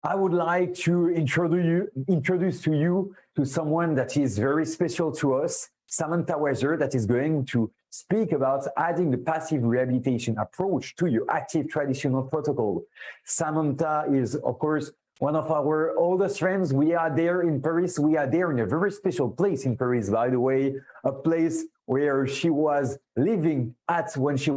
I would like to introduce to you to someone that is very special to us, Samantha Weser, that is going to speak about adding the passive rehabilitation approach to your active traditional protocol. Samantha is, of course, one of our oldest friends. We are there in Paris. We are there in a very special place in Paris, by the way, a place where she was living at when she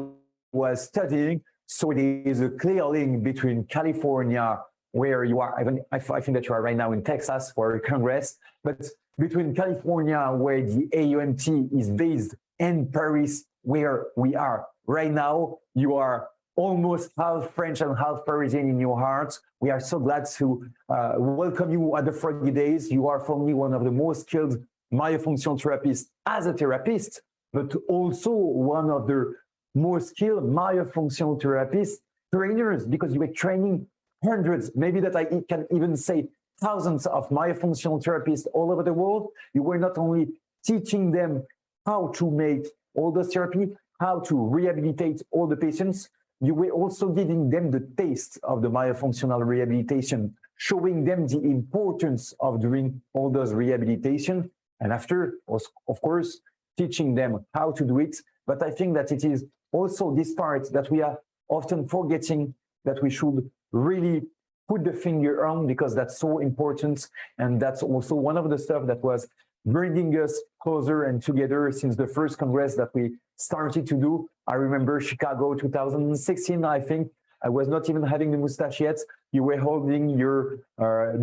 was studying. So there is a clear link between California, where you are, I think that you are right now in Texas for a Congress, but between California, where the AOMT is based, and Paris, where we are right now. You are almost half French and half Parisian in your heart. We are so glad to welcome you at the Froggydays. You are for me one of the most skilled myofunctional therapists as a therapist, but also one of the most skilled myofunctional therapist trainers, because you were training hundreds, maybe that I can even say thousands of myofunctional therapists all over the world. You were not only teaching them how to make all the therapy, how to rehabilitate all the patients, you were also giving them the taste of the myofunctional rehabilitation, showing them the importance of doing all those rehabilitation, and after, of course, teaching them how to do it. But I think that it is also this part that we are often forgetting, that we should really put the finger on, because that's so important. And that's also one of the stuff that was bringing us closer and together since the first Congress that we started to do. I remember Chicago 2016, I think. I was not even having the mustache yet. You were holding your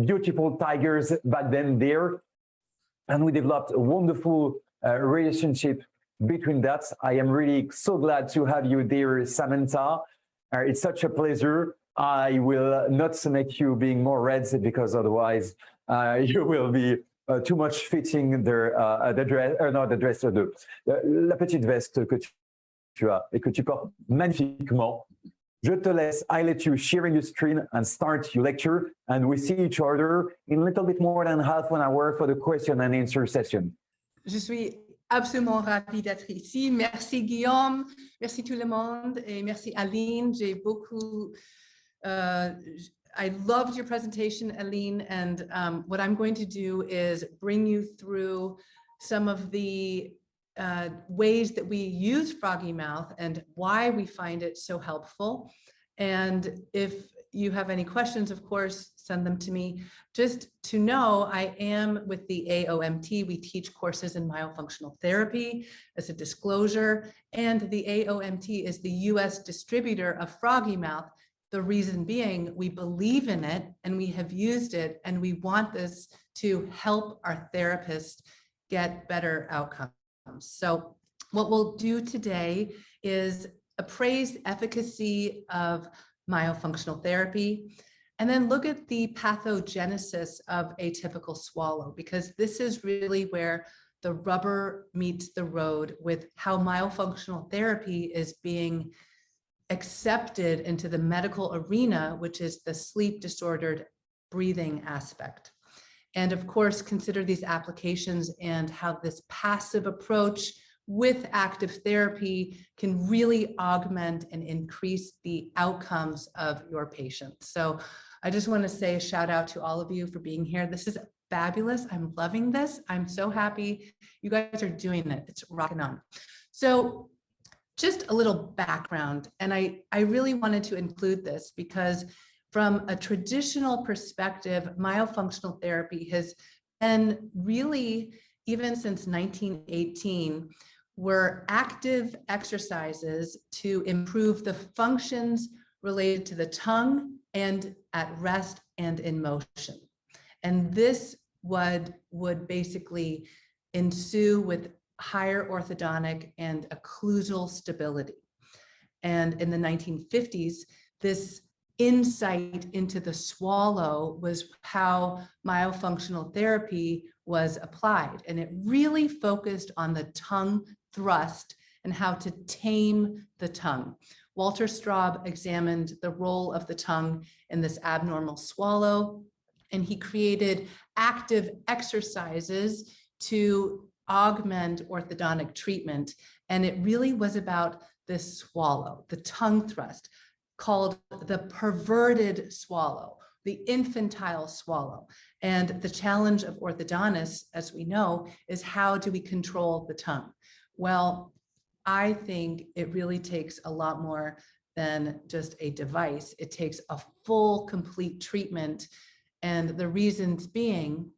beautiful tigers back then there. And we developed a wonderful relationship between that. I am really so glad to have you there, Samantha. It's such a pleasure. I will not make you being more red, because otherwise you will be too much fitting the dress, not the dress, la petite veste que tu as et que tu portes magnifiquement. Je te laisse, I let you sharing your screen and start your lecture, and we see each other in a little bit more than half an hour for the question and answer session. Je suis absolument ravie d'être ici. Merci Guillaume, merci tout le monde, et merci Aline. J'ai beaucoup I loved your presentation, Aline, and what I'm going to do is bring you through some of the ways that we use FroggyMouth and why we find it so helpful. And if you have any questions, of course, send them to me. Just to know, I am with the AOMT. We teach courses in myofunctional therapy as a disclosure, and the AOMT is the US distributor of FroggyMouth. The reason being, we believe in it and we have used it, and we want this to help our therapists get better outcomes. So what we'll do today is appraise the efficacy of myofunctional therapy, and then look at the pathogenesis of atypical swallow, because this is really where the rubber meets the road with how myofunctional therapy is being accepted into the medical arena, which is the sleep disordered breathing aspect. And of course, consider these applications and how this passive approach with active therapy can really augment and increase the outcomes of your patients. So I just want to say a shout out to all of you for being here. This is fabulous. I'm loving this. I'm so happy you guys are doing it. It's rocking on. So just a little background, and I really wanted to include this because from a traditional perspective, myofunctional therapy has been really, even since 1918, were active exercises to improve the functions related to the tongue and at rest and in motion. And this would basically ensue with higher orthodontic and occlusal stability. And in the 1950s, this insight into the swallow was how myofunctional therapy was applied. And it really focused on the tongue thrust and how to tame the tongue. Walter Straub examined the role of the tongue in this abnormal swallow, and he created active exercises to augment orthodontic treatment. And it really was about this swallow, the tongue thrust, called the perverted swallow, the infantile swallow. And the challenge of orthodontists, as we know, is how do we control the tongue? Well, I think it really takes a lot more than just a device. It takes a full, complete treatment. And the reasons being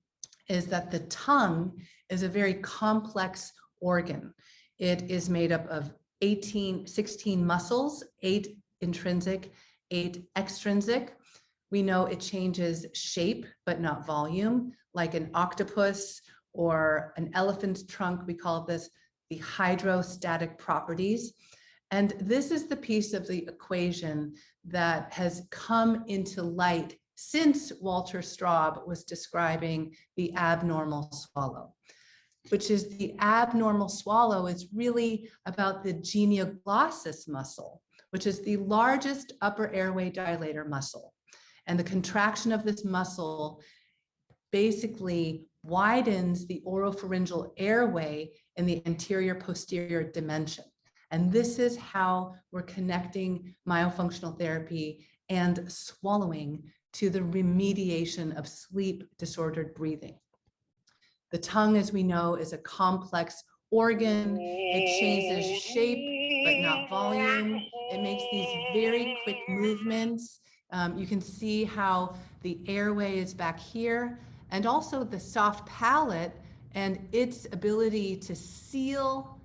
is that the tongue is a very complex organ. It is made up of 16 muscles, 8 intrinsic, 8 extrinsic. We know it changes shape, but not volume, like an octopus or an elephant's trunk. We call this the hydrostatic properties. And this is the piece of the equation that has come into light since Walter Straub was describing the abnormal swallow, which is the abnormal swallow is really about the genioglossus muscle, which is the largest upper airway dilator muscle. And the contraction of this muscle basically widens the oropharyngeal airway in the anterior posterior dimension. And this is how we're connecting myofunctional therapy and swallowing to the remediation of sleep disordered breathing. The tongue, as we know, is a complex organ. It changes shape, but not volume. It makes these very quick movements. You can see how the airway is back here, and also the soft palate and its ability to seal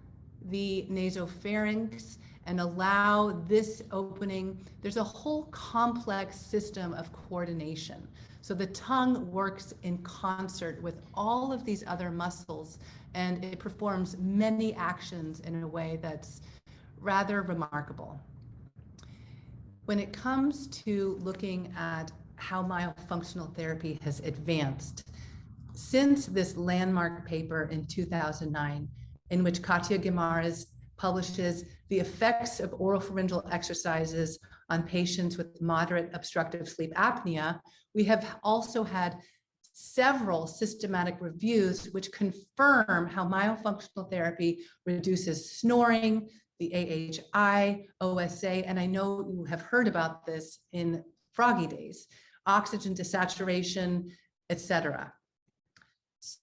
the nasopharynx and allow this opening. There's a whole complex system of coordination. So the tongue works in concert with all of these other muscles, and it performs many actions in a way that's rather remarkable. When it comes to looking at how myofunctional therapy has advanced, since this landmark paper in 2009, in which Katia Guimaraes publishes the effects of oropharyngeal exercises on patients with moderate obstructive sleep apnea, we have also had several systematic reviews which confirm how myofunctional therapy reduces snoring, the AHI, OSA, and I know you have heard about this in Froggydays, oxygen desaturation, etc.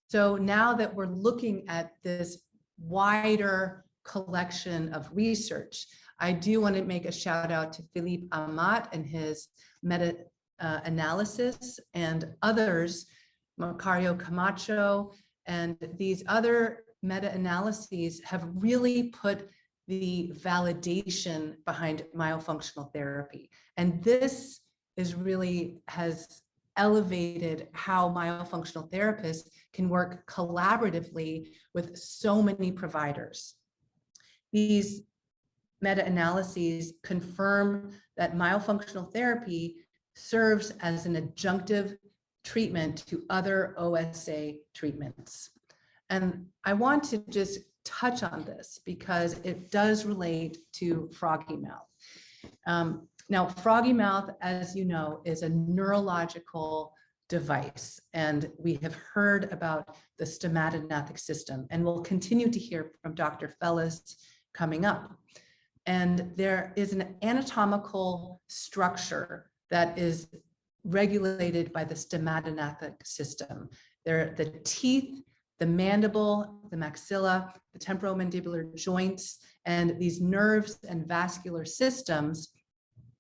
So now that we're looking at this wider collection of research, I do want to make a shout out to Philippe Amat and his meta-analysis and others, Macario Camacho, and these other meta-analyses have really put the validation behind myofunctional therapy. And this is really has elevated how myofunctional therapists can work collaboratively with so many providers. These meta-analyses confirm that myofunctional therapy serves as an adjunctive treatment to other OSA treatments. And I want to just touch on this because it does relate to FroggyMouth. Now, FroggyMouth, as you know, is a neurological device, and we have heard about the stomatognathous system, and we'll continue to hear from Dr. Fellis coming up. And there is an anatomical structure that is regulated by the stomatognathous system. There are the teeth, the mandible, the maxilla, the temporomandibular joints, and these nerves and vascular systems.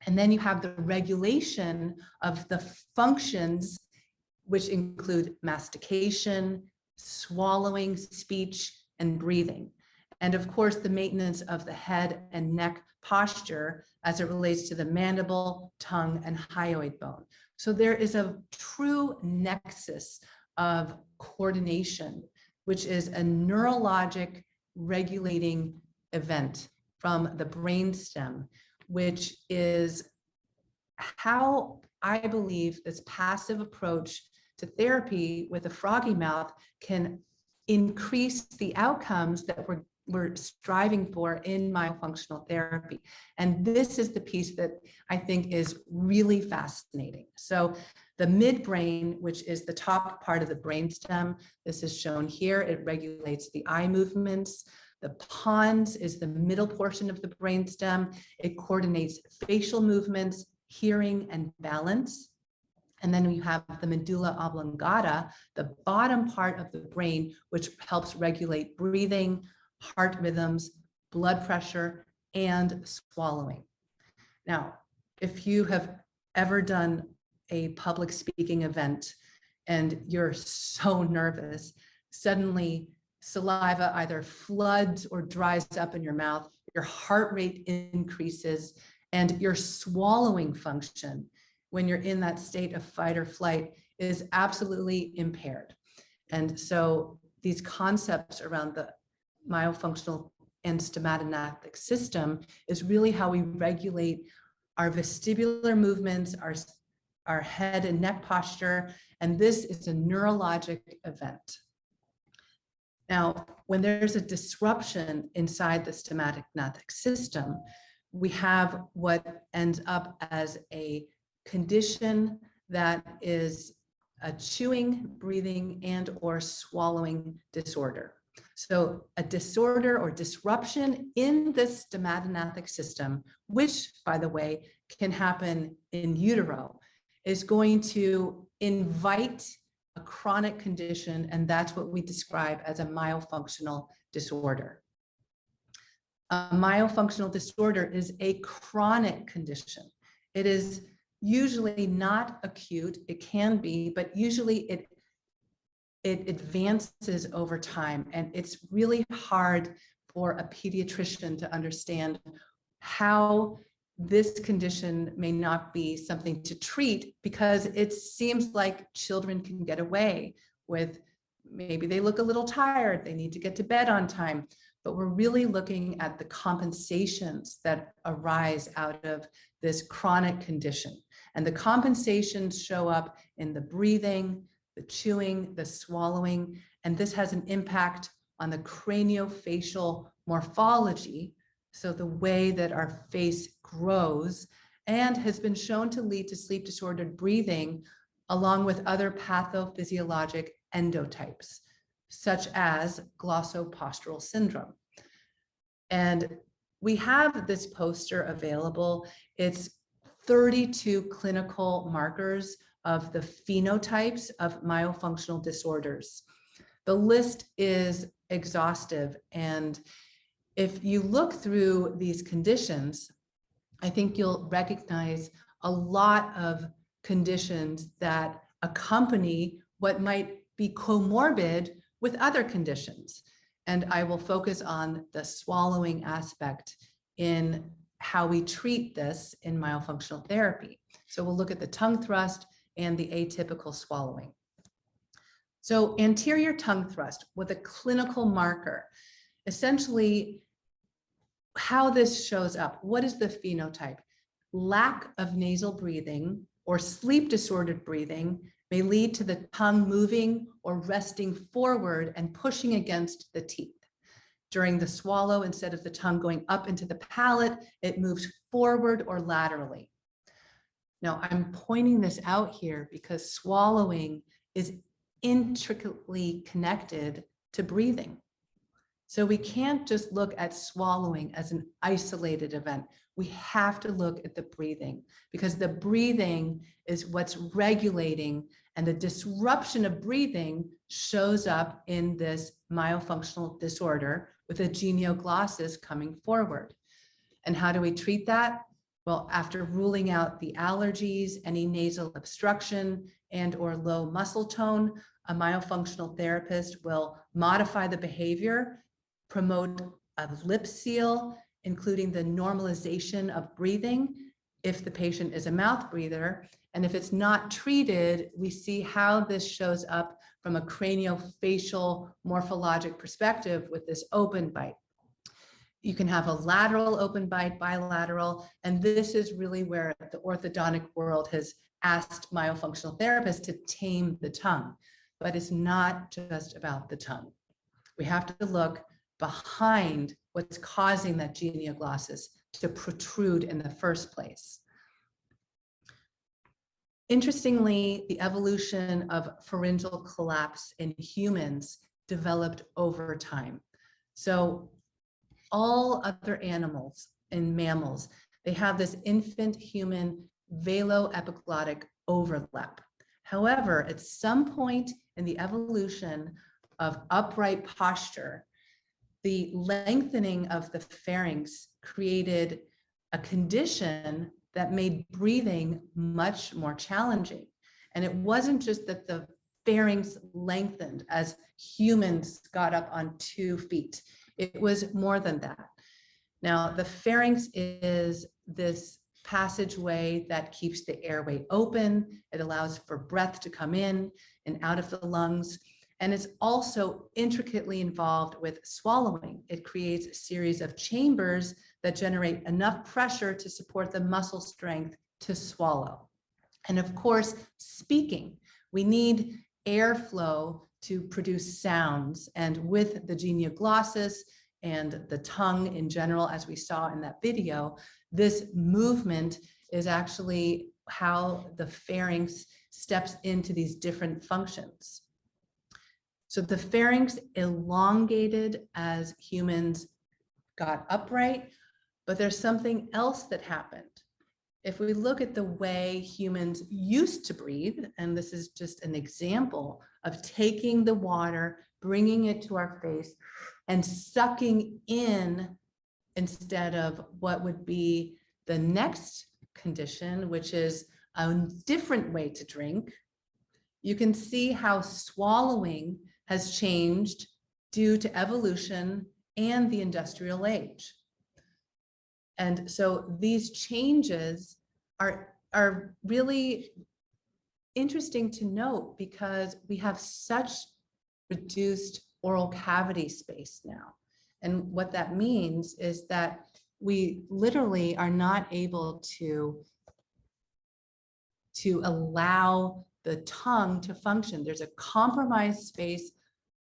And then you have the regulation of the functions, which include mastication, swallowing, speech, and breathing. And of course, the maintenance of the head and neck posture as it relates to the mandible, tongue, and hyoid bone. So there is a true nexus of coordination, which is a neurologic regulating event from the brainstem, which is how I believe this passive approach to therapy with a FroggyMouth can increase the outcomes that we're striving for in myofunctional therapy. And this is the piece that I think is really fascinating. So the midbrain, which is the top part of the brainstem, this is shown here. It regulates the eye movements. The pons is the middle portion of the brainstem. It coordinates facial movements, hearing, and balance. And then you have the medulla oblongata, the bottom part of the brain, which helps regulate breathing, heart rhythms, blood pressure, and swallowing. Now, if you have ever done a public speaking event and you're so nervous, suddenly saliva either floods or dries up in your mouth, your heart rate increases, and your swallowing function when you're in that state of fight or flight is absolutely impaired. And so these concepts around the myofunctional and stomatognathous system is really how we regulate our vestibular movements, our head and neck posture, and this is a neurologic event. Now, when there's a disruption inside the stomatognathous system, we have what ends up as a condition that is a chewing, breathing, and or swallowing disorder. So a disorder or disruption in the stomatognathous system, which, by the way, can happen in utero, is going to invite a chronic condition, and that's what we describe as a myofunctional disorder. A myofunctional disorder is a chronic condition. It is usually not acute, it can be, but usually it advances over time, and it's really hard for a pediatrician to understand how this condition may not be something to treat, because it seems like children can get away with, maybe they look a little tired, they need to get to bed on time, but we're really looking at the compensations that arise out of this chronic condition. And the compensations show up in the breathing, the chewing, the swallowing, and this has an impact on the craniofacial morphology, so the way that our face grows, and has been shown to lead to sleep disordered breathing along with other pathophysiologic endotypes, such as glossopostural syndrome. And we have this poster available. It's 32 clinical markers of the phenotypes of myofunctional disorders. The list is exhaustive, and if you look through these conditions, I think you'll recognize a lot of conditions that accompany what might be comorbid with other conditions. And I will focus on the swallowing aspect in how we treat this in myofunctional therapy. So we'll look at the tongue thrust and the atypical swallowing. So anterior tongue thrust with a clinical marker, essentially how this shows up. What is the phenotype? Lack of nasal breathing or sleep disordered breathing may lead to the tongue moving or resting forward and pushing against the teeth. During the swallow, instead of the tongue going up into the palate, it moves forward or laterally. Now, I'm pointing this out here because swallowing is intricately connected to breathing. So we can't just look at swallowing as an isolated event. We have to look at the breathing, because the breathing is what's regulating, and the disruption of breathing shows up in this myofunctional disorder with a genioglossus coming forward. And how do we treat that? Well, after ruling out the allergies, any nasal obstruction, and or low muscle tone, a myofunctional therapist will modify the behavior, promote a lip seal, including the normalization of breathing if the patient is a mouth breather. And if it's not treated, we see how this shows up from a craniofacial morphologic perspective with this open bite. You can have a lateral open bite, bilateral, and this is really where the orthodontic world has asked myofunctional therapists to tame the tongue. But it's not just about the tongue. We have to look behind what's causing that genioglossus to protrude in the first place. Interestingly, the evolution of pharyngeal collapse in humans developed over time. So all other animals and mammals, they have this infant human velo-epiglottic overlap. However, at some point in the evolution of upright posture, the lengthening of the pharynx created a condition that made breathing much more challenging. And it wasn't just that the pharynx lengthened as humans got up on 2 feet. It was more than that. Now, the pharynx is this passageway that keeps the airway open. It allows for breath to come in and out of the lungs. And it's also intricately involved with swallowing. It creates a series of chambers that generate enough pressure to support the muscle strength to swallow. And of course, speaking. We need airflow to produce sounds. And with the genioglossus and the tongue in general, as we saw in that video, this movement is actually how the pharynx steps into these different functions. So the pharynx elongated as humans got upright, but there's something else that happened. If we look at the way humans used to breathe, and this is just an example of taking the water, bringing it to our face, and sucking in instead of what would be the next condition, which is a different way to drink, you can see how swallowing has changed due to evolution and the industrial age. And so these changes are really interesting to note because we have such reduced oral cavity space now. And what that means is that we literally are not able to allow the tongue to function. There's a compromised space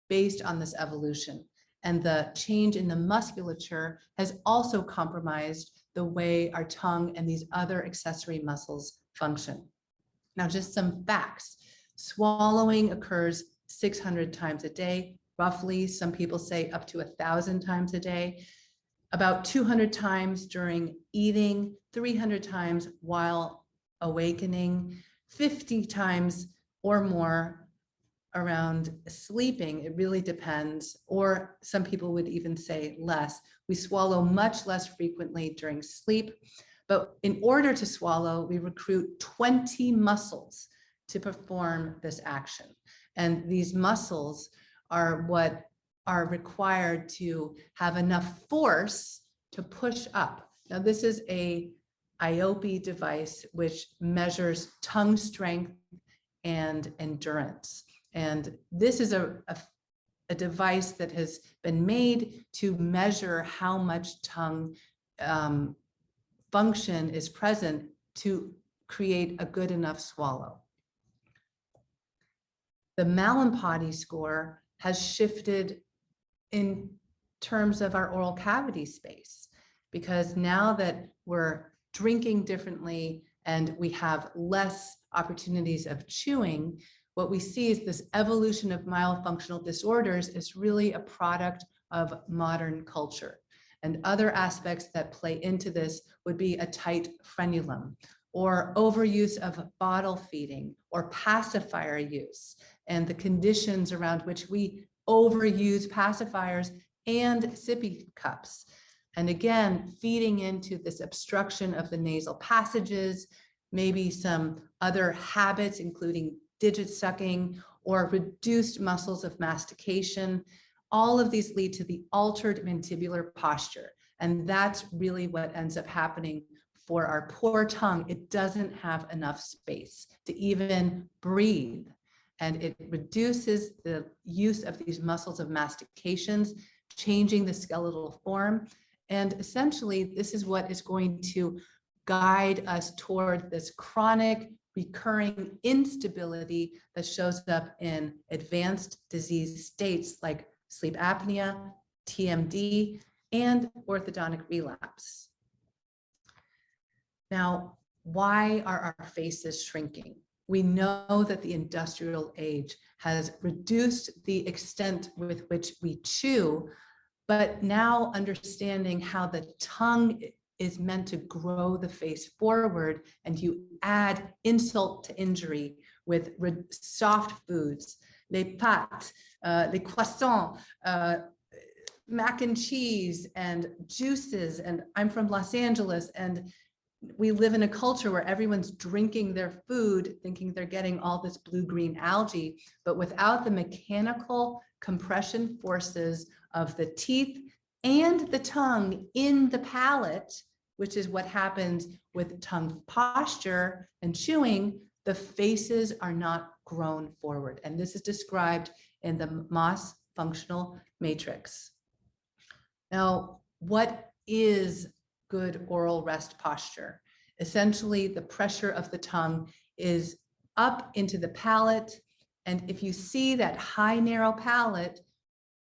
based on this evolution. And the change in the musculature has also compromised the way our tongue and these other accessory muscles function. Now, just some facts. Swallowing occurs 600 times a day, roughly. Some people say up to 1,000 times a day, about 200 times during eating, 300 times while awakening, 50 times or more around sleeping. It really depends, or some people would even say less. We swallow much less frequently during sleep, but in order to swallow, we recruit 20 muscles to perform this action. And these muscles are what are required to have enough force to push up. Now, this is a IOP device which measures tongue strength and endurance. And this is a device that has been made to measure how much tongue function is present to create a good enough swallow. The Mallampati score has shifted in terms of our oral cavity space, because now that we're drinking differently and we have less opportunities of chewing, what we see is this evolution of myofunctional disorders is really a product of modern culture. And other aspects that play into this would be a tight frenulum, or overuse of bottle feeding, or pacifier use, and the conditions around which we overuse pacifiers and sippy cups. And again, feeding into this obstruction of the nasal passages, maybe some other habits, including digit sucking or reduced muscles of mastication. All of these lead to the altered mandibular posture. And that's really what ends up happening for our poor tongue. It doesn't have enough space to even breathe. And it reduces the use of these muscles of mastications, changing the skeletal form. And essentially, this is what is going to guide us toward this chronic, recurring instability that shows up in advanced disease states like sleep apnea, TMD, and orthodontic relapse. Now, why are our faces shrinking? We know that the industrial age has reduced the extent with which we chew, but now understanding how the tongue is meant to grow the face forward, and you add insult to injury with soft foods, les pâtes, les croissants, mac and cheese and juices. And I'm from Los Angeles, and we live in a culture where everyone's drinking their food, thinking they're getting all this blue-green algae, but without the mechanical compression forces of the teeth and the tongue in the palate, which is what happens with tongue posture and chewing, the faces are not grown forward. And this is described in the Moss functional matrix. Now, what is good oral rest posture? Essentially, the pressure of the tongue is up into the palate. And if you see that high, narrow palate,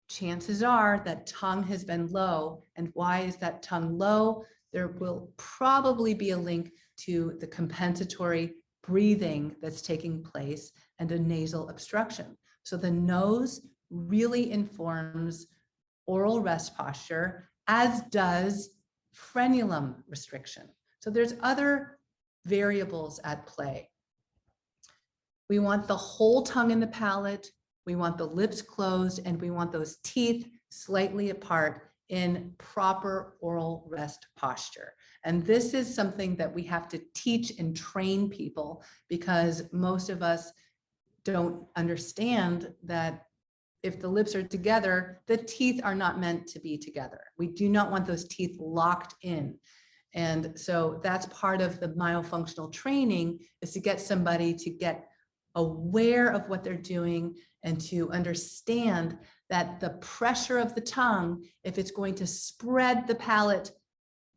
chances are that tongue has been low. And why is that tongue low? There will probably be a link to the compensatory breathing that's taking place and a nasal obstruction. So the nose really informs oral rest posture, as does frenulum restriction. So there's other variables at play. We want the whole tongue in the palate, we want the lips closed, and we want those teeth slightly apart in proper oral rest posture. And this is something that we have to teach and train people, because most of us don't understand that if the lips are together, the teeth are not meant to be together. We do not want those teeth locked in. And so that's part of the myofunctional training, is to get somebody to get aware of what they're doing and to understand that the pressure of the tongue, if it's going to spread the palate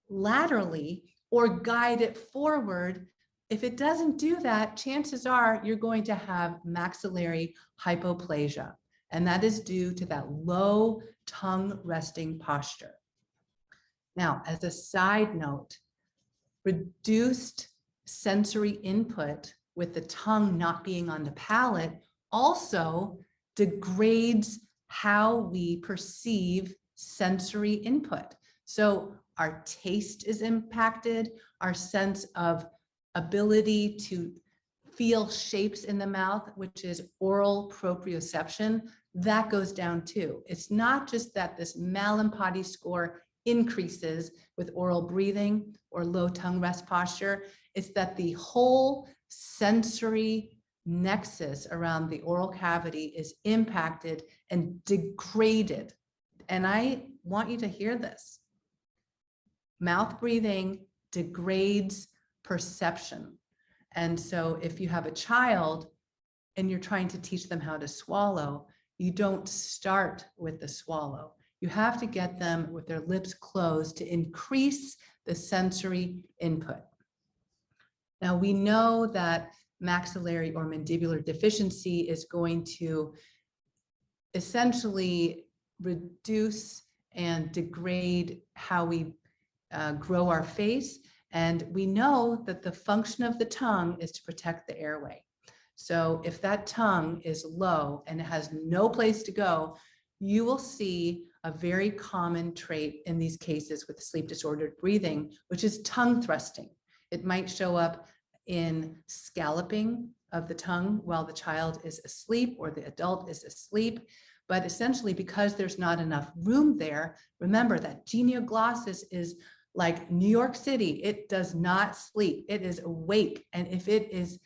laterally or guide it forward, if it doesn't do that, chances are you're going to have maxillary hypoplasia. And that is due to that low tongue resting posture. Now, as a side note, reduced sensory input with the tongue not being on the palate also degrades how we perceive sensory input. So our taste is impacted, our sense of ability to feel shapes in the mouth, which is oral proprioception, that goes down too. It's not just that this Mallampati score increases with oral breathing or low tongue rest posture, it's that the whole sensory nexus around the oral cavity is impacted and degraded. And I want you to hear this. Mouth breathing degrades perception. And so if you have a child and you're trying to teach them how to swallow, you don't start with the swallow. You have to get them with their lips closed to increase the sensory input. Now we know that maxillary or mandibular deficiency is going to essentially reduce and degrade how we grow our face. And we know that the function of the tongue is to protect the airway. So if that tongue is low and it has no place to go, you will see a very common trait in these cases with sleep disordered breathing, which is tongue thrusting. It might show up in scalloping of the tongue while the child is asleep or the adult is asleep. But essentially, because there's not enough room there, remember that genioglossus is like New York City. It does not sleep. It is awake. And if it is,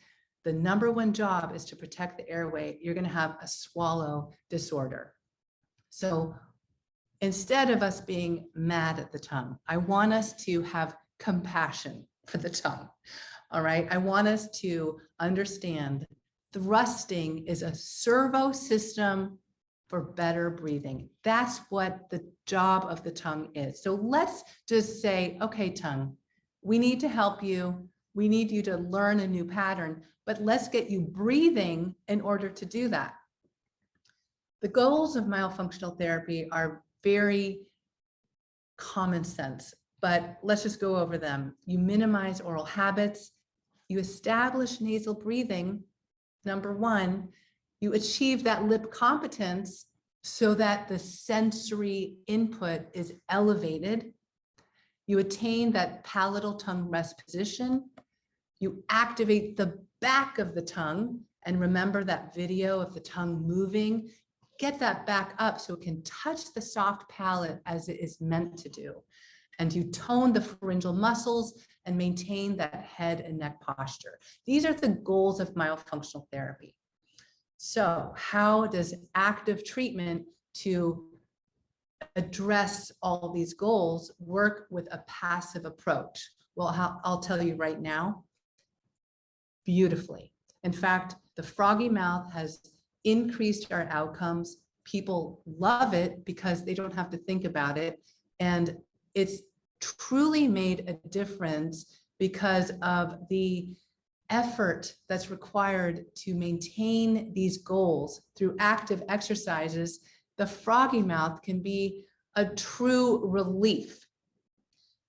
the number one job is to protect the airway, you're going to have a swallow disorder. So instead of us being mad at the tongue, I want us to have compassion for the tongue. All right. I want us to understand thrusting is a servo system for better breathing. That's what the job of the tongue is. So let's just say, okay, tongue, we need to help you. We need you to learn a new pattern, but let's get you breathing in order to do that. The goals of myofunctional therapy are very common sense, but let's just go over them. You minimize oral habits. You establish nasal breathing. Number one, you achieve that lip competence so that the sensory input is elevated. You attain that palatal tongue rest position. You activate the back of the tongue And remember that video of the tongue moving, get that back up so it can touch the soft palate as it is meant to do. And you tone the pharyngeal muscles and maintain that head and neck posture. These are the goals of myofunctional therapy. So how does active treatment to address all these goals work with a passive approach? Well, I'll tell you right now, beautifully. In fact, the FroggyMouth has increased our outcomes. People love it because they don't have to think about it. And it's truly made a difference because of the effort that's required to maintain these goals through active exercises. The FroggyMouth can be a true relief.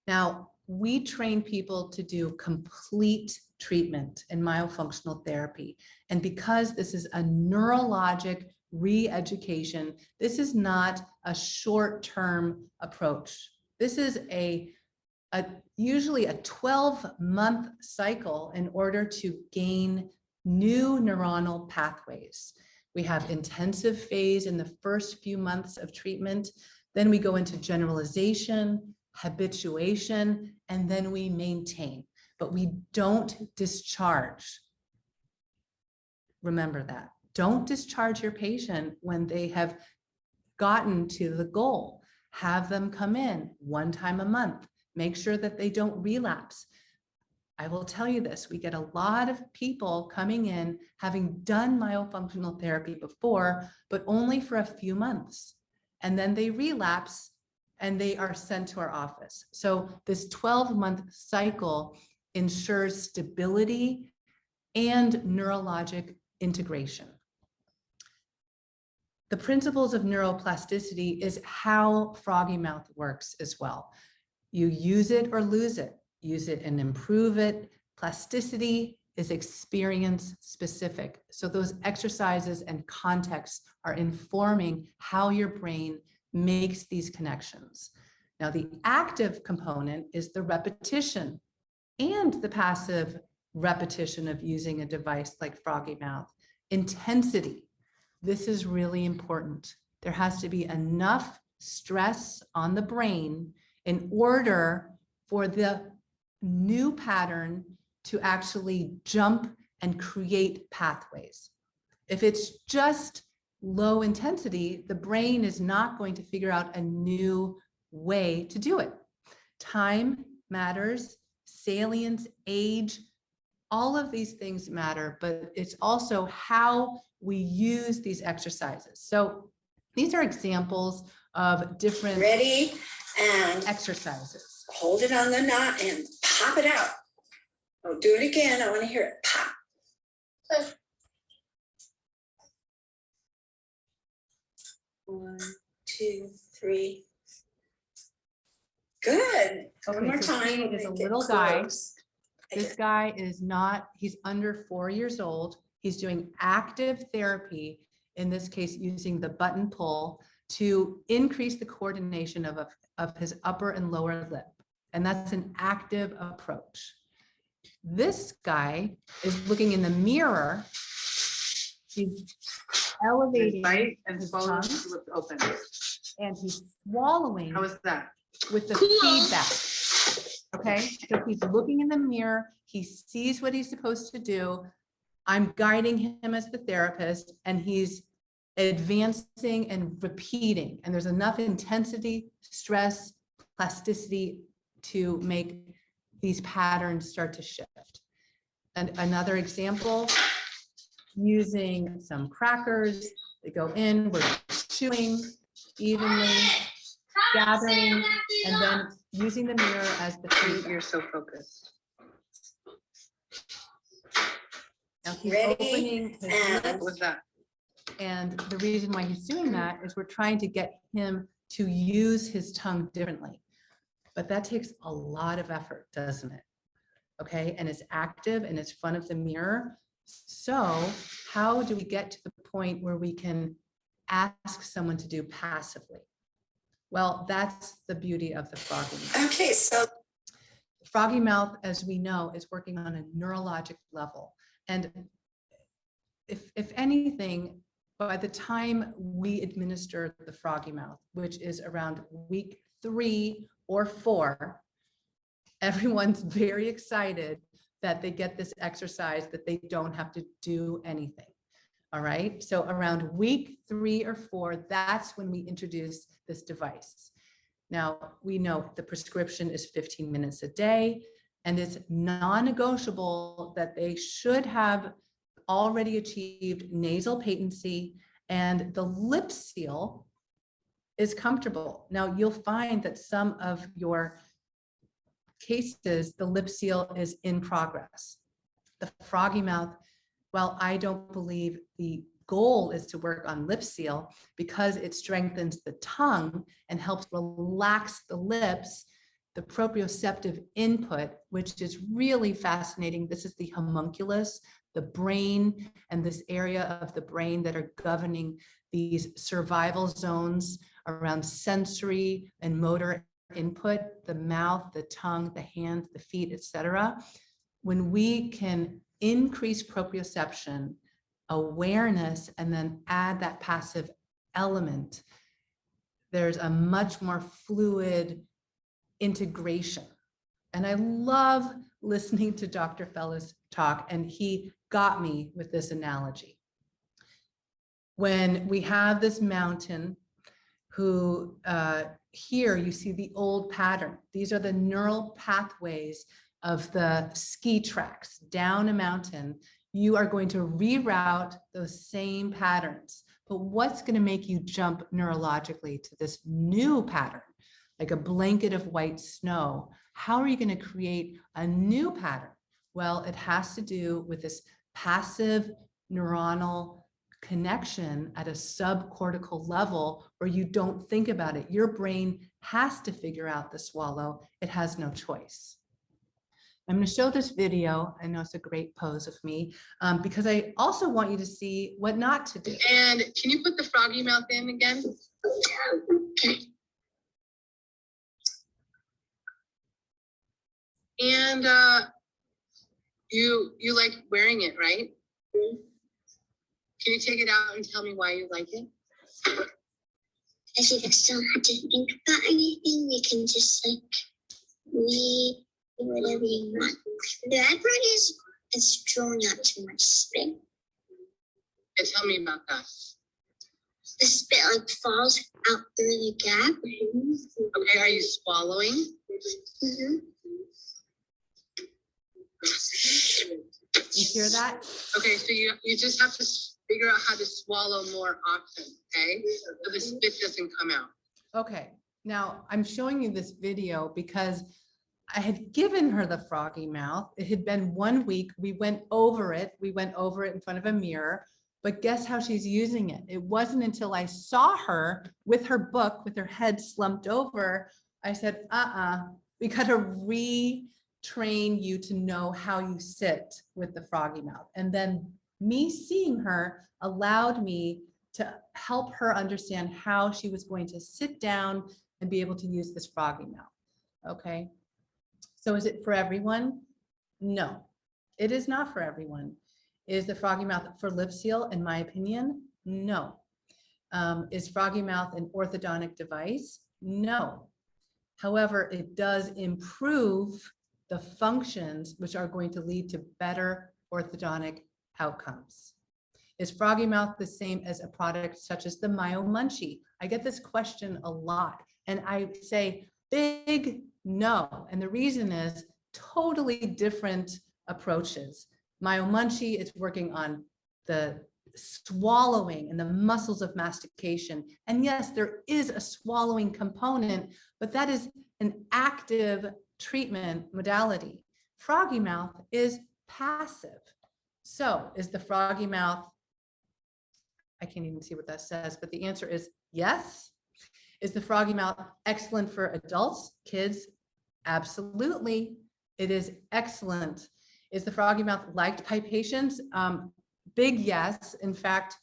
Now, we train people to do complete treatment in myofunctional therapy. And because this is a neurologic re-education, this is not a short-term approach. This is usually a 12-month cycle in order to gain new neuronal pathways. We have intensive phase in the first few months of treatment. Then we go into generalization, habituation, and then we maintain, but we don't discharge. Remember that. Don't discharge your patient when they have gotten to the goal. Have them come in one time a month. Make sure that they don't relapse. I will tell you this, we get a lot of people coming in having done myofunctional therapy before, but only for a few months. And then they relapse and they are sent to our office. So this 12-month cycle ensures stability and neurologic integration. The principles of neuroplasticity is how FroggyMouth works as well. You use it or lose it. Use it and improve it. Plasticity is experience specific. So those exercises and contexts are informing how your brain makes these connections. Now, the active component is the repetition and the passive repetition of using a device like FroggyMouth. Intensity. This is really important. There has to be enough stress on the brain in order for the new pattern to actually jump and create pathways. If it's just low intensity, the brain is not going to figure out a new way to do it. Time matters, salience, age, all of these things matter, but it's also how we use these exercises. So these are examples of different Ready and exercises. hold it on the knot and pop it out. Oh, do it again. I want to hear it pop. Push. 1, 2, 3. Good. One more so time. he We'll is a make it little guy. close. This guy is not, he's under 4 years old. He's doing active therapy, in this case, using the button pull to increase the coordination of his upper and lower lip. And that's an active approach. This guy is looking in the mirror. He's elevating his tongue open. and he's swallowing. How is that? With the feedback. Okay, so he's looking in the mirror, he sees what he's supposed to do. I'm guiding him as the therapist, and he's advancing and repeating. And there's enough intensity, stress, plasticity to make these patterns start to shift. And another example, using some crackers, they go in, we're chewing evenly, gathering, and then using the mirror as the feedback. You're so focused. Now he's Ready, opening his and- lips, What's that? and the reason why he's doing that is we're trying to get him to use his tongue differently. But that takes a lot of effort, doesn't it? Okay, and it's active and it's front of the mirror. So how do we get to the point where we can ask someone to do passively? Well, that's the beauty of the FroggyMouth. Okay, so FroggyMouth, as we know, is working on a neurologic level. And if anything, by the time we administer the FroggyMouth, which is around week 3 or 4, everyone's very excited that they get this exercise, that they don't have to do anything. All right. So around week 3 or 4, that's when we introduce this device. Now, we know the prescription is 15 minutes a day, and it's non-negotiable that they should have already achieved nasal patency, and the lip seal is comfortable. Now, you'll find that some of your cases, the lip seal is in progress. The FroggyMouth, while I don't believe the goal is to work on lip seal, because it strengthens the tongue and helps relax the lips, the proprioceptive input, which is really fascinating. This is the homunculus, the brain, and this area of the brain that are governing these survival zones around sensory and motor input, the mouth, the tongue, the hands, the feet, etc. When we can increase proprioception, awareness, and then add that passive element, there's a much more fluid integration. And I love listening to Dr. Fellis talk, and he got me with this analogy. When we have this mountain, who here you see the old pattern. These are the neural pathways of the ski tracks down a mountain. You are going to reroute those same patterns. But what's going to make you jump neurologically to this new pattern, like a blanket of white snow? How are you going to create a new pattern? Well, it has to do with this passive neuronal connection at a subcortical level where you don't think about it. Your brain has to figure out the swallow. It has no choice. I'm going to show this video. I know it's a great pose of me because I also want you to see what not to do. And can you put the FroggyMouth in again? Okay. And you like wearing it, right? Mm-hmm. Can you take it out and tell me why you like it? Because you don't have to think about anything. You can just like read whatever you want. The bad part is it's drawing out too much spit. And tell me about that. The spit like falls out through the gap. Okay, are you swallowing? Mm-hmm. You hear that? Okay, so you just have to figure out how to swallow more often, okay? So the spit doesn't come out. Okay, now I'm showing you this video because I had given her the FroggyMouth. It had been 1 week. We went over it. We went over it in front of a mirror, but guess how she's using it? It wasn't until I saw her with her book, with her head slumped over, I said, we got to retrain you to know how you sit with the FroggyMouth. And then me seeing her allowed me to help her understand how she was going to sit down and be able to use this FroggyMouth. Okay. So is it for everyone? No, it is not for everyone. Is the FroggyMouth for lip seal? In my opinion, no. Is FroggyMouth an orthodontic device? No. However, it does improve the functions which are going to lead to better orthodontic outcomes. Is FroggyMouth the same as a product such as the MyoMunchie? I get this question a lot, and I say big no. And the reason is totally different approaches. MyoMunchie is working on the swallowing and the muscles of mastication. And yes, there is a swallowing component, but that is an active treatment modality. FroggyMouth is passive. So is the FroggyMouth, I can't even see what that says, but the answer is yes. Is the FroggyMouth excellent for adults, kids? Absolutely. It is excellent. Is the FroggyMouth liked by patients? Big yes. In fact,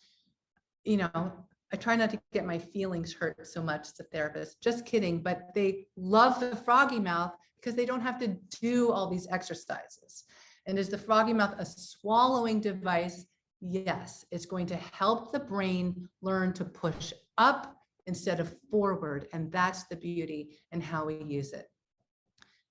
you know, I try not to get my feelings hurt so much as a therapist. Just kidding, but they love the FroggyMouth because they don't have to do all these exercises. And is the FroggyMouth a swallowing device? Yes, it's going to help the brain learn to push up instead of forward. And that's the beauty in how we use it.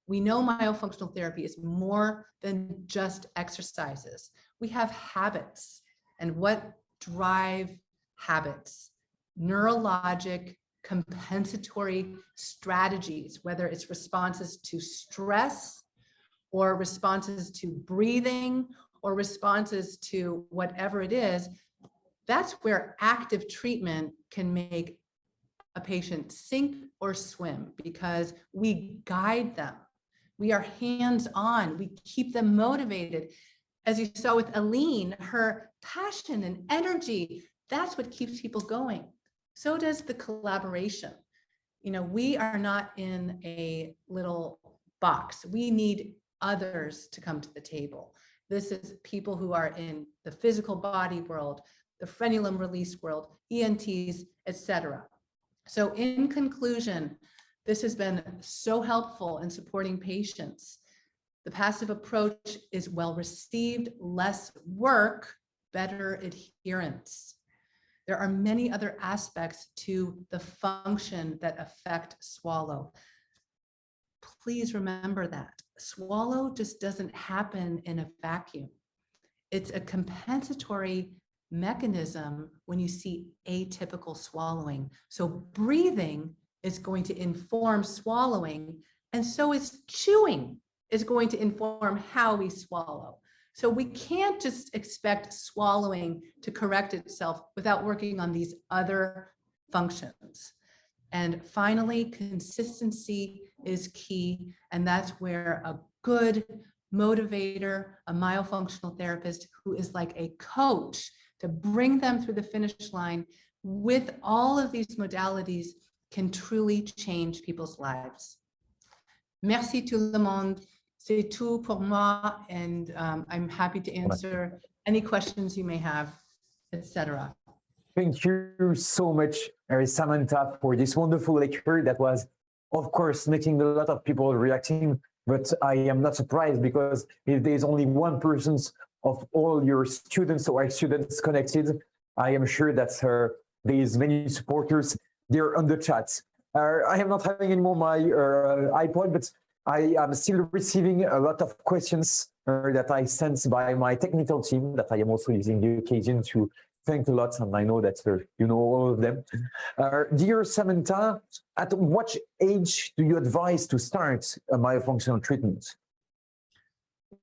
We know myofunctional therapy is more than just exercises. We have habits, and what drive habits? Neurologic compensatory strategies, whether it's responses to stress or responses to breathing or responses to whatever it is. That's where active treatment can make a patient sink or swim, because we guide them. We are hands-on. We keep them motivated. As you saw with Aline, her passion and energy, that's what keeps people going. So does the collaboration. You know, we are not in a little box. We need others to come to the table. This is people who are in the physical body world, the frenulum release world, ENTs, etc. So in conclusion, this has been so helpful in supporting patients. The passive approach is well received, less work, better adherence. There are many other aspects to the function that affect swallow. Please remember that. Swallow just doesn't happen in a vacuum. It's a compensatory mechanism when you see atypical swallowing. So breathing is going to inform swallowing, and so is chewing is going to inform how we swallow. So we can't just expect swallowing to correct itself without working on these other functions. And finally, consistency is key, and that's where a good motivator, a myofunctional therapist who is like a coach to bring them through the finish line with all of these modalities can truly change people's lives. Merci tout le monde. C'est tout pour moi, and I'm happy to answer any questions you may have, etc. Thank you so much, Samantha, for this wonderful lecture that was, of course, making a lot of people reacting, but I am not surprised, because if there's only one person of all your students or students connected, I am sure that there's many supporters there on the chat. I am not having anymore my iPod, but I am still receiving a lot of questions that I sent by my technical team that I am also using the occasion to thank a lot, and I know that you know all of them. Dear Samantha, at what age do you advise to start a myofunctional treatment?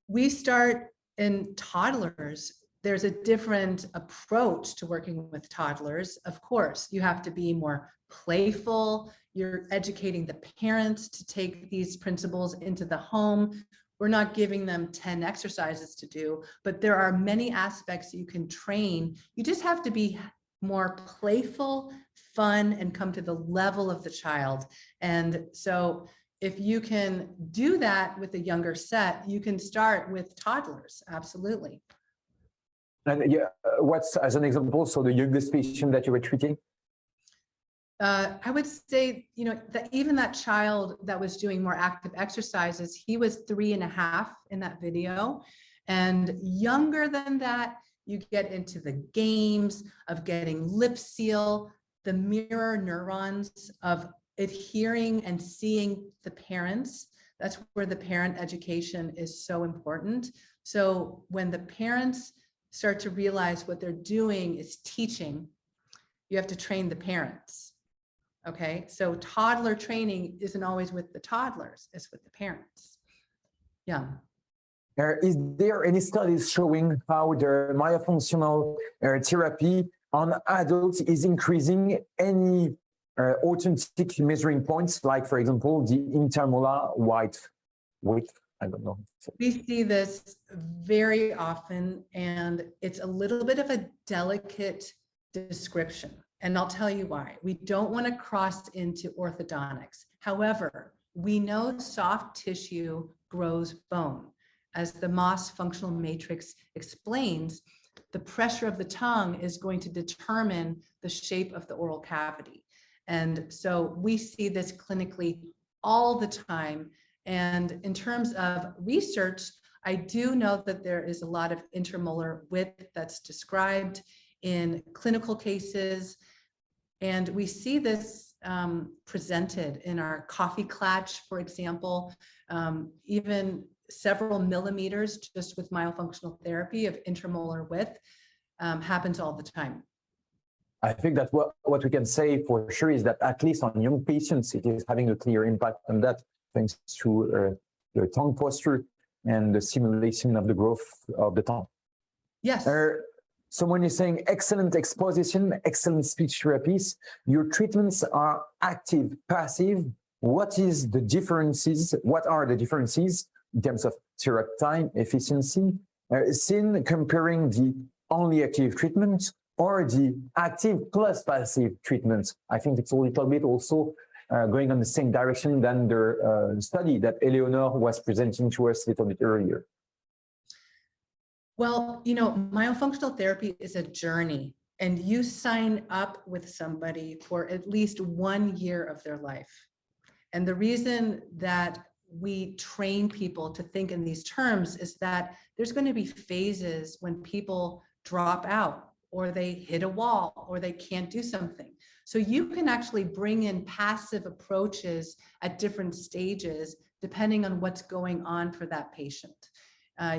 We start in toddlers. There's a different approach to working with toddlers. Of course, you have to be more playful. You're educating the parents to take these principles into the home. We're not giving them 10 exercises to do, but there are many aspects you can train. You just have to be more playful, fun, and come to the level of the child. And so if you can do that with a younger set, you can start with toddlers, absolutely. And yeah, what's, as an example, so the youngest patient that you were treating? I would say, you know, that even that child that was doing more active exercises, he was 3.5 in that video. And younger than that, you get into the games of getting lip seal, the mirror neurons of adhering and seeing the parents. That's where the parent education is so important. So when the parents start to realize what they're doing is teaching, you have to train the parents. Okay, so toddler training isn't always with the toddlers, it's with the parents. Yeah. Is there any studies showing how the myofunctional therapy on adults is increasing any authentic measuring points, like, for example, the intermolar width? I don't know. We see this very often, and it's a little bit of a delicate description. And I'll tell you why. We don't want to cross into orthodontics. However, we know soft tissue grows bone. As the Moss functional matrix explains, the pressure of the tongue is going to determine the shape of the oral cavity. And so we see this clinically all the time. And in terms of research, I do know that there is a lot of intermolar width that's described in clinical cases, and we see this presented in our coffee clutch, for example, even several millimeters just with myofunctional therapy of intermolar width happens all the time. I think that what we can say for sure is that at least on young patients, it is having a clear impact on that, thanks to the tongue posture and the simulation of the growth of the tongue. Yes. Someone is saying excellent exposition, excellent speech therapies. Your treatments are active, passive. What is the differences? What are the differences in terms of therapy time, efficiency, seen comparing the only active treatment or the active plus passive treatment? I think it's a little bit also going on the same direction than the study that Eleonore was presenting to us a little bit earlier. Well, you know, myofunctional therapy is a journey, and you sign up with somebody for at least 1 year of their life. And the reason that we train people to think in these terms is that there's going to be phases when people drop out, or they hit a wall, or they can't do something. So you can actually bring in passive approaches at different stages, depending on what's going on for that patient.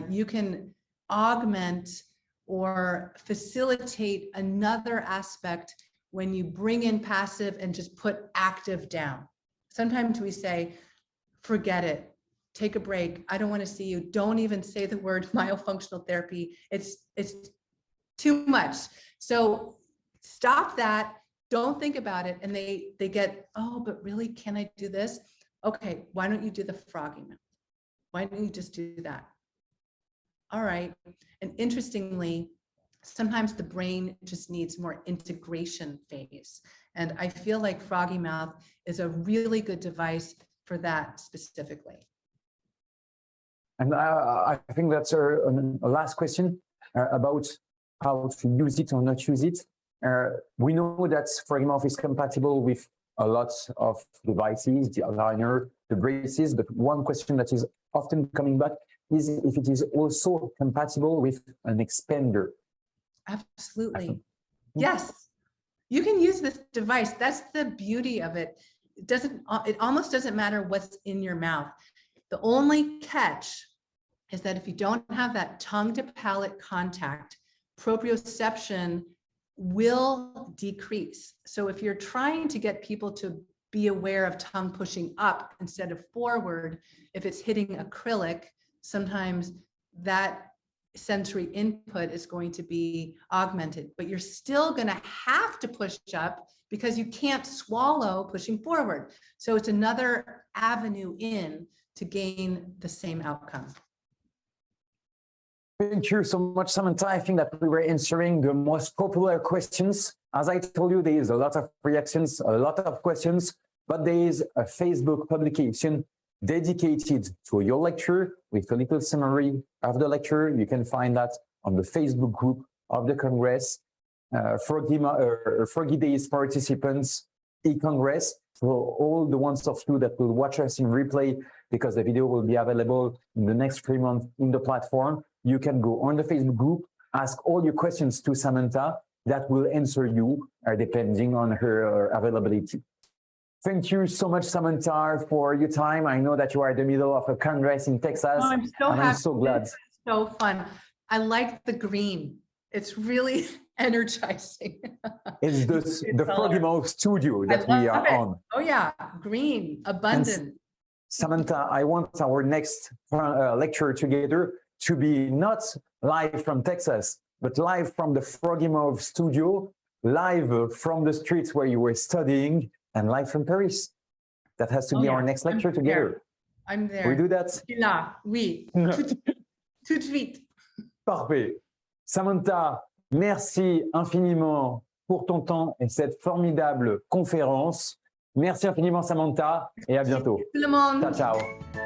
You can augment or facilitate another aspect when you bring in passive and just put active down. Sometimes we say, forget it, take a break. I don't want to see you. Don't even say the word myofunctional therapy. It's too much. So stop that. Don't think about it. And they get, oh, but really, can I do this? Okay, why don't you do the FroggyMouth? Why don't you just do that? All right. And interestingly, sometimes the brain just needs more integration phase. And I feel like FroggyMouth is a really good device for that specifically. And I think that's a last question about how to use it or not use it. We know that FroggyMouth is compatible with a lot of devices, the aligner, the braces, but one question that is often coming back is if it is also compatible with an expander. Absolutely. Yes, you can use this device. That's the beauty of it. It almost doesn't matter what's in your mouth. The only catch is that if you don't have that tongue to palate contact, proprioception will decrease. So if you're trying to get people to be aware of tongue pushing up instead of forward, if it's hitting acrylic, sometimes that sensory input is going to be augmented, but you're still going to have to push up because you can't swallow pushing forward. So it's another avenue in to gain the same outcome. Thank you so much, Samantha. I think that we were answering the most popular questions. As I told you, there is a lot of reactions, a lot of questions, but there is a Facebook publication dedicated to your lecture with a little summary of the lecture. You can find that on the Facebook group of the Congress, Froggydays participants, e-Congress. For all the ones of you that will watch us in replay, because the video will be available in the next 3 months in the platform, you can go on the Facebook group, ask all your questions to Samantha, that will answer you depending on her availability. Thank you so much, Samantha, for your time. I know that you are in the middle of a congress in Texas. Oh, I'm so happy. I'm so glad. It's so fun. I like the green. It's really energizing. It's the FroggyMouth studio that we are on. Oh yeah, green, abundant. And Samantha, I want our next lecture together to be not live from Texas, but live from the FroggyMouth studio, live from the streets where you were studying, and live from Paris. That has to be our next lecture together. I'm there. We do that? Là, oui. Tout de suite. Parfait. Samantha, merci infiniment pour ton temps et cette formidable conférence. Merci infiniment, Samantha, et à bientôt. Tout le monde. Ciao, ciao.